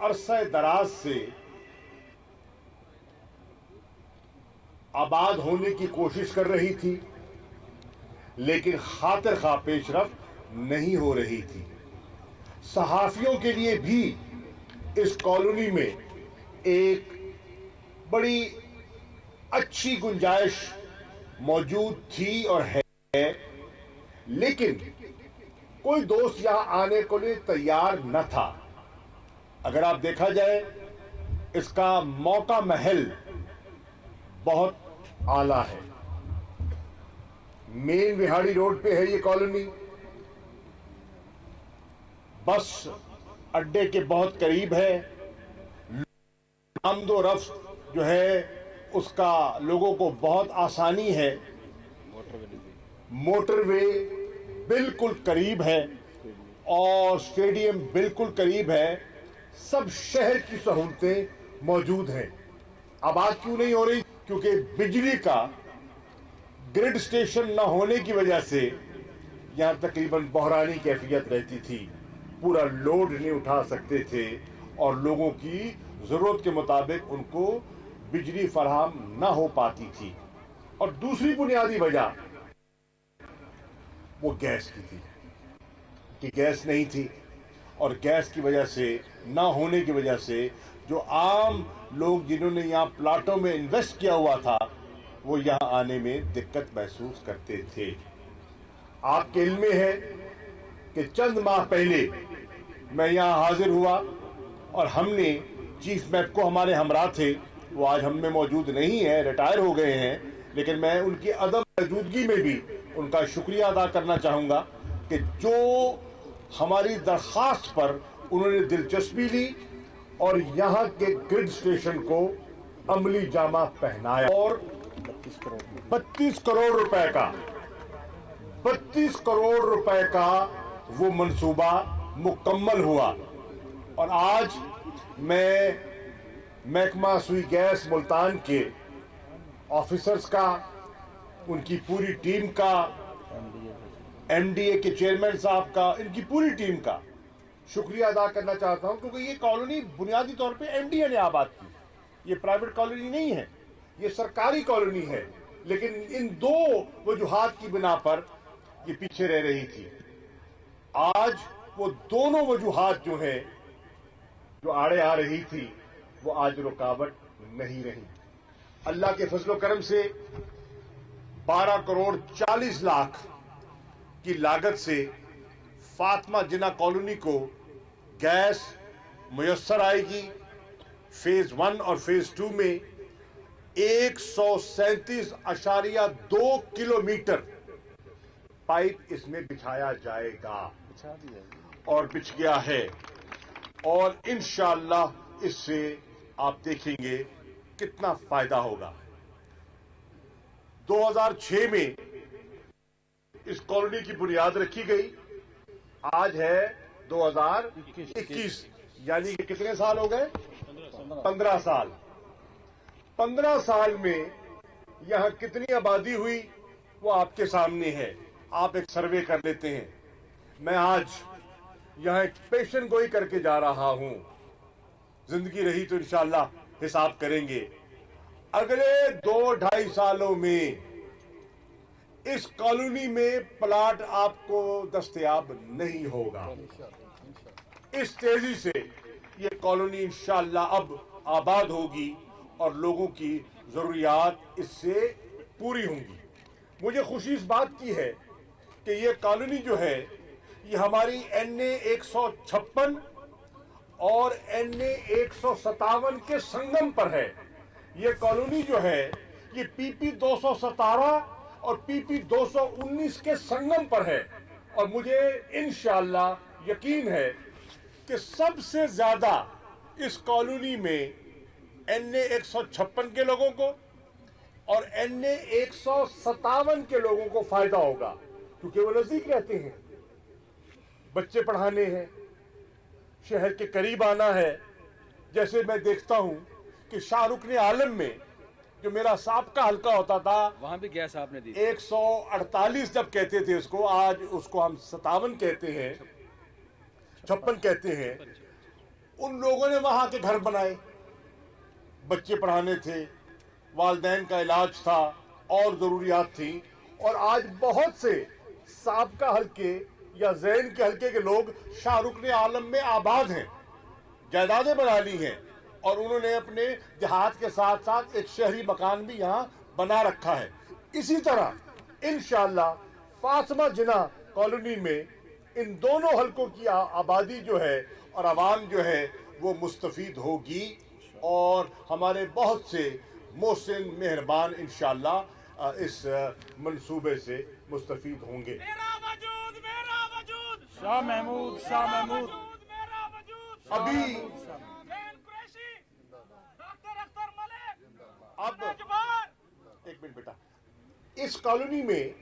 عرصہ دراز سے آباد ہونے کی کوشش کر رہی تھی، لیکن خاطر خواہ پیش رفت نہیں ہو رہی تھی۔ صحافیوں کے لیے بھی اس کالونی میں ایک بڑی اچھی گنجائش موجود تھی اور ہے، لیکن کوئی دوست یہاں آنے کو لیے تیار نہ تھا۔ اگر آپ دیکھا جائے اس کا موقع محل بہت اعلیٰ ہے، مین وہاڑی روڈ پہ ہے یہ کالونی، بس اڈے کے بہت قریب ہے، آمد و رفت جو ہے اس کا لوگوں کو بہت آسانی ہے، موٹر وے بالکل قریب ہے اور اسٹیڈیم بالکل قریب ہے، سب شہر کی سہولتیں موجود ہیں۔ آباد کیوں نہیں ہو رہی؟ کیونکہ بجلی کا گرڈ اسٹیشن نہ ہونے کی وجہ سے یہاں تقریباً بحرانی کیفیت رہتی تھی، پورا لوڈ نہیں اٹھا سکتے تھے اور لوگوں کی ضرورت کے مطابق ان کو بجلی فراہم نہ ہو پاتی تھی۔ اور دوسری بنیادی وجہ وہ گیس کی تھی کہ گیس نہیں تھی، اور گیس کی وجہ سے نہ ہونے کی وجہ سے جو عام لوگ جنہوں نے یہاں پلاٹوں میں انویسٹ کیا ہوا تھا وہ یہاں آنے میں دقت محسوس کرتے تھے۔ آپ کے علم میں ہے کہ چند ماہ پہلے میں یہاں حاضر ہوا اور ہم نے چیف میپ کو ہمارے ہمراہ تھے، وہ آج ہم میں موجود نہیں ہیں، ریٹائر ہو گئے ہیں، لیکن میں ان کی عدم موجودگی میں بھی ان کا شکریہ ادا کرنا چاہوں گا کہ جو ہماری درخواست پر انہوں نے دلچسپی لی اور یہاں کے گرڈ اسٹیشن کو عملی جامہ پہنایا، اور 32 کروڑ روپے کا وہ منصوبہ مکمل ہوا۔ اور آج میں محکمہ سوئی گیس ملتان کے آفیسرز کا، ان کی پوری ٹیم کا، ایم ڈی اے کے چیئرمین صاحب کا، ان کی پوری ٹیم کا شکریہ ادا کرنا چاہتا ہوں، کیونکہ یہ کالونی بنیادی طور پہ ایم ڈی اے نے آباد کی، یہ پرائیویٹ کالونی نہیں ہے، یہ سرکاری کالونی ہے، لیکن ان دو وجوہات کی بنا پر یہ پیچھے رہ رہی تھی۔ آج وہ دونوں وجوہات جو ہیں جو آڑے آ رہی تھی وہ آج رکاوٹ نہیں رہی۔ اللہ کے فضل و کرم سے 12 کروڑ 40 لاکھ کی لاگت سے فاطمہ جناح کالونی کو گیس میسر آئے گی۔ فیز 1 اور فیز 2 میں 137.2 کلومیٹر پائپ اس میں بچھایا جائے گا اور بچھ گیا ہے، اور انشاءاللہ اس سے آپ دیکھیں گے کتنا فائدہ ہوگا۔ 2006 میں اس کالونی کی بنیاد رکھی گئی، آج ہے 2021، یعنی کہ کتنے سال ہو گئے؟ 15 سال۔ 15 سال میں یہاں کتنی آبادی ہوئی وہ آپ کے سامنے ہے، آپ ایک سروے کر لیتے ہیں۔ میں آج یہاں ایک پیشن گوئی کر کے جا رہا ہوں، زندگی رہی تو انشاءاللہ حساب کریں گے۔ اگلے 2-2.5 سالوں میں اس کالونی میں پلاٹ آپ کو دستیاب نہیں ہوگا۔ اس تیزی سے یہ کالونی انشاءاللہ اب آباد ہوگی اور لوگوں کی ضروریات اس سے پوری ہوں گی۔ مجھے خوشی اس بات کی ہے کہ یہ کالونی جو ہے یہ ہماری NA 156 اور NA 157 کے سنگم پر ہے۔ یہ کالونی جو ہے یہ PP 217 اور PP 219 کے سنگم پر ہے، اور مجھے انشاءاللہ یقین ہے کہ سب سے زیادہ اس کالونی میں NA 156 کے لوگوں کو اور NA 157 کے لوگوں کو فائدہ ہوگا، کیونکہ وہ نزدیک رہتے ہیں، بچے پڑھانے ہیں، شہر کے قریب آنا ہے۔ جیسے میں دیکھتا ہوں کہ شاہ رکن عالم میں جو میرا سابقہ حلقہ ہوتا تھا وہاں بھی گیس آپ نے دی، 148 جب کہتے تھے اس کو، آج اس کو ہم 57 کہتے ہیں، 56 کہتے ہیں۔ उन लोगों ने वहां के घर बनाए, बच्चे पढ़ाने थे, वालदैन का इलाज था और ज़रूरियात थी। और आज बहुत से साबका हल्के या ज़ैन के हल्के के लोग शाहरुख आलम में आबाद हैं, जायदादें बना ली हैं, और उन्होंने अपने देहात के साथ साथ एक शहरी मकान भी यहाँ बना रखा है। इसी तरह इंशाअल्लाह फातिमा जिना कॉलोनी में इन दोनों हलकों की आबादी जो है और आवाम जो है वो मुस्तफीद होगी, और हमारे बहुत से मोहसिन मेहरबान इंशाअल्लाह इस मंसूबे से मुस्तफीद होंगे। शाह महमूद अभी अब एक मिनट बेटा, इस कॉलोनी में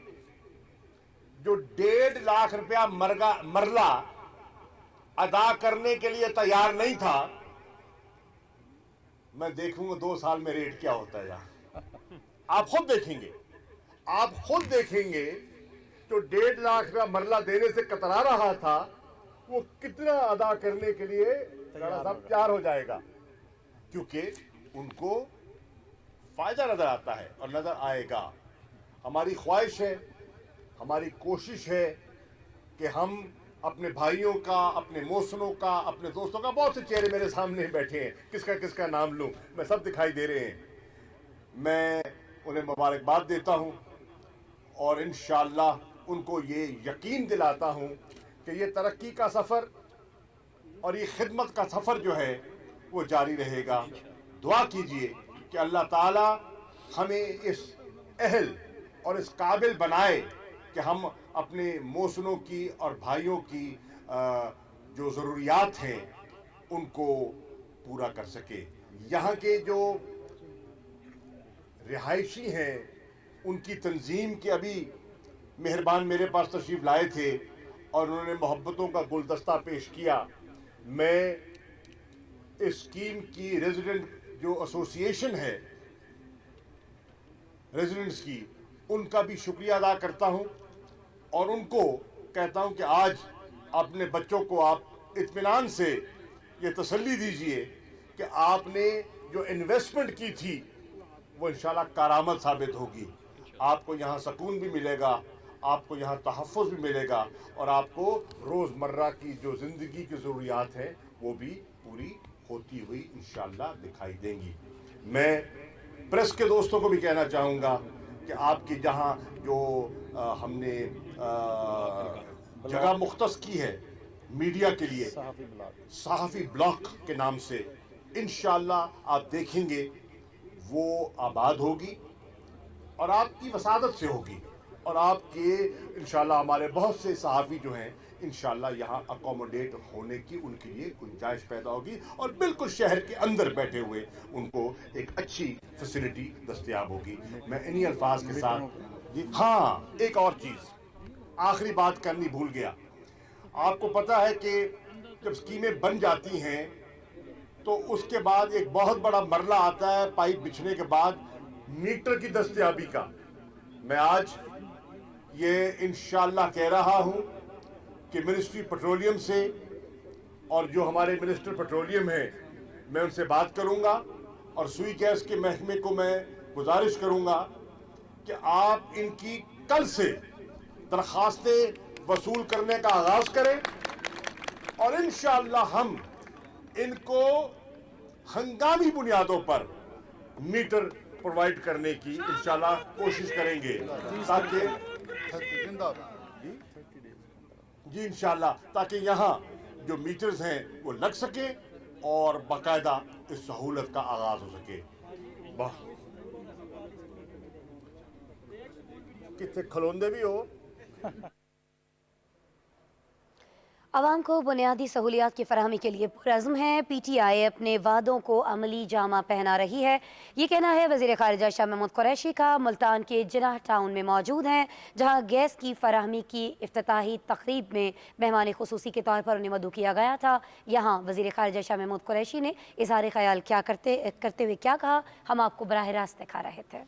जो 1.5 लाख रुपया मरला अदा करने के लिए तैयार नहीं था, मैं देखूंगा 2 साल में रेट क्या होता है यहाँ। आप खुद देखेंगे जो 1.5 लाख रुपया मरला देने से कतरा रहा था, वो कितना अदा करने के लिए तैयार हो जाएगा, क्योंकि उनको फायदा नजर आता है और नजर आएगा। हमारी ख्वाहिश है, हमारी कोशिश है कि हम अपने भाइयों का, अपने मोहसिनों का, अपने दोस्तों का, बहुत से चेहरे मेरे सामने बैठे हैं, किसका किसका नाम लूं, मैं सब दिखाई दे रहे हैं, मैं उन्हें मुबारकबाद देता हूं और इंशाअल्लाह उनको ये यकीन दिलाता हूं कि ये तरक्की का सफ़र और ये खिदमत का सफ़र जो है वो जारी रहेगा। दुआ कीजिए कि अल्लाह ताला हमें इस अहल और इस काबिल बनाए कि हम अपने मोहसिनों की और भाइयों की जो ज़रूरियात हैं उनको पूरा कर सके। यहाँ के जो रिहायशी हैं उनकी तंजीम के अभी मेहरबान मेरे पास तशरीफ़ लाए थे और उन्होंने मोहब्बतों का गुलदस्ता पेश किया। मैं इस स्कीम की रेजिडेंट जो एसोसिएशन है रेजिडेंट्स की, उनका भी शुक्रिया अदा करता हूं और उनको कहता हूं कि आज अपने बच्चों को आप इत्मीनान से ये तसल्ली दीजिए कि आपने जो इन्वेस्टमेंट की थी वो इंशाल्लाह कारामद साबित होगी। आपको यहाँ सुकून भी मिलेगा, आपको यहाँ तहफ़्फ़ुज़ भी मिलेगा और आपको रोज़मर्रा की जो ज़िंदगी की ज़रूरियात हैं वो भी पूरी होती हुई इंशाअल्लाह दिखाई देंगी। मैं प्रेस के दोस्तों को भी कहना चाहूँगा कि आपकी जहाँ जो हमने जगह मुख्तस की है मीडिया के लिए, सहाफ़ी ब्लॉक के नाम से, इंशाअल्लाह आप देखेंगे वो आबाद होगी और आपकी वसादत से होगी और आपके इंशाअल्लाह हमारे बहुत से सहाफ़ी जो हैं इंशाअल्लाह यहाँ अकोमोडेट होने की उनके लिए गुंजाइश पैदा होगी और बिल्कुल शहर के अंदर बैठे हुए उनको एक अच्छी फैसिलिटी दस्तयाब होगी। मैं इन्हीं अल्फाज के साथ हाँ, एक और चीज़ आखिरी बात करनी भूल गया। आपको पता है कि जब स्कीमें बन जाती हैं तो उसके बाद एक बहुत बड़ा मरला आता है पाइप बिछने के बाद मीटर की दस्तयाबी का। मैं आज ये इंशाअल्लाह कह रहा हूँ कि मिनिस्ट्री पेट्रोलियम से और जो हमारे मिनिस्टर पेट्रोलियम हैं मैं उनसे बात करूँगा और सुई गैस के महकमे को मैं गुजारिश करूँगा कि आप इनकी कल से दरख्वास्तें वसूल करने का आगाज़ करें और इंशाअल्लाह हम इनको हंगामी बुनियादों पर मीटर प्रोवाइड करने की इंशाअल्लाह कोशिश करेंगे ताकि जी इंशाअल्लाह ताकि यहाँ जो मीटर्स हैं वो लग सके और बाकायदा इस सहूलत का आगाज हो सके। कितने खलोंदे भी हो। आवाम को बुनियादी सहूलियात की फराहमी के लिए पुरअज़्म है। PTI अपने वादों को अमली जामा पहना रही है, ये कहना है वज़ीर ख़ारिजा शाह महमूद कुरैशी का। मुल्तान के जिनाह टाउन में मौजूद हैं जहां गैस की फराहमी की इफ्तिताही तक़रीब में मेहमान खुसूसी के तौर पर उन्हें मदऊ किया गया था। यहाँ वज़ीर ख़ारिजा शाह महमूद कुरैशी ने इज़हार ख़याल करते हुए क्या कहा, हम आपको बराह रास्त दिखा रहे थे।